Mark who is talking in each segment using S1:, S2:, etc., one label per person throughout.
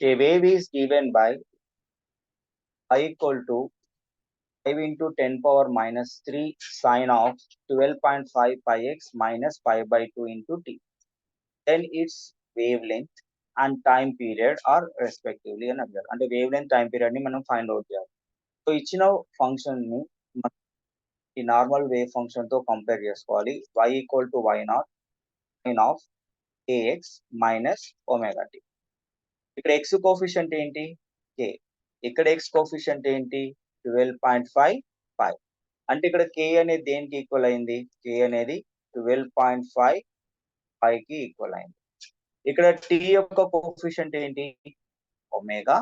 S1: A wave is given by I equal to 5 into 10 power minus 3 sine of 12.5 pi x minus pi by 2 into t. Then its wavelength and time period are respectively అని అడిగారు. అంటే wave length time period ని మనం find out చేయాలి. So ఇచ్చిన function ని ఈ normal wave function తో కంపేర్ చేసుకోవాలి. y equal to y naught sine of ax minus omega t. ఇక్కడ x కోఫిషియంట్ ఏంటి? k. ఇక్కడ x కోఫిషియంట్ ఏంటి? 12.5 పై. అంటే ఇక్కడ k అనేది దేనికి ఈక్వల్ అయింది? k అనేది 12.5 పైకి ఈక్వల్ అయింది. ఇక్కడ t యొక్క కోఫిషియంట్ ఏంటి? ఒమేగా.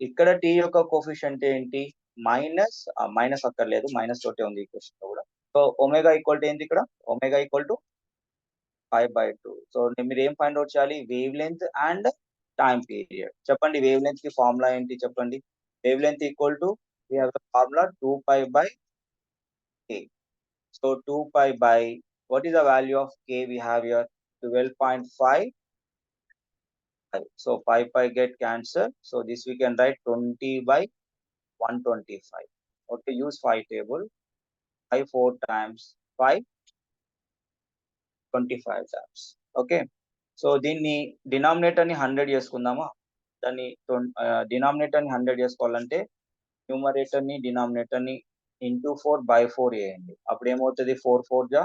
S1: ఇక్కడ t యొక్క కోఫిషియంట్ ఏంటి? మైనస్ అక్కర్లేదు, మైనస్ తోటే ఉంది ఈక్వేషన్ లో కూడా. సో ఒమేగా ఈక్వల్ టు ఏంటి ఇక్కడ? Omega equal to 5/2. సో మీరు ఏం ఫైండ్ అవుట్ చేయాలి? Wave length and time period. చెప్పండి వేవ్ లెంత్ కి ఫార్ములా ఏంటి చెప్పండి? Wave length equal to we have the formula 2 pi by k. So 2 pi by, what is the value of k we have here? 12.5. So 5 pi get cancelled. So this we can write 20 by 125. Okay, use 5 table. 5 4 times 5, 25 times. Okay. So దీన్ని denominator ని 100 చేసుకుందామా? దాన్ని denominator ని 100 చేసుకోవాలంటే numerator ని denominator ని into 4/4 వేయండి. అప్పుడు ఏమవుతుంది? 4 4 జా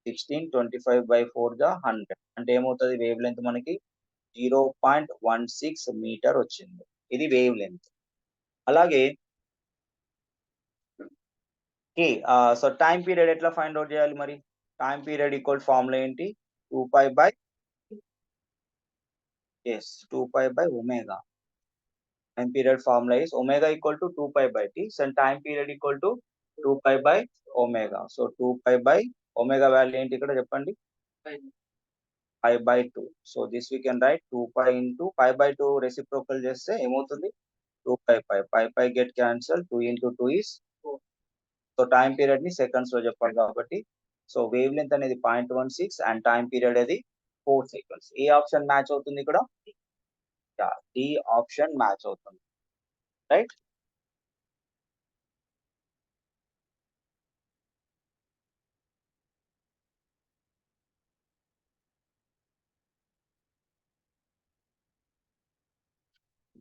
S1: 16, 25/4 జా 100. అంటే ఏమవుతుంది? వేవ్ లెంత్ మనకి 0.16 మీటర్ వచ్చింది. ఇది వేవ్ లెంత్. అలాగే సో టైం పీరియడ్ ఎట్లా ఫైండ్ అవుట్ చేయాలి మరి? టైం పీరియడ్ ఈక్వల్ ఫార్ములా ఏంటి? 2 pi by 2 pi by omega. Time period formula is omega equal to 2 pi by t, and time period equal to 2 pi by omega. So 2 pi by omega value ఏంటి ఇక్కడ చెప్పండి? pi by 2. So this we can write 2 pi into pi by 2 reciprocal చేస్తే ఏమవుతుంది? 2 pi pi. Pi pi get cancelled. 2 into 2 is 4. So time period ని seconds లో చెప్పాలి కాబట్టి so wave length అనేది 0.16 అండ్ టైం పీరియడ్ అది 4 seconds. ఏ option match అవుతుంది ఇక్కడ? డి ఆప్షన్ మ్యాచ్ అవుతుంది, రైట్?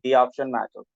S1: డి ఆప్షన్ మ్యాచ్ అవుతుంది.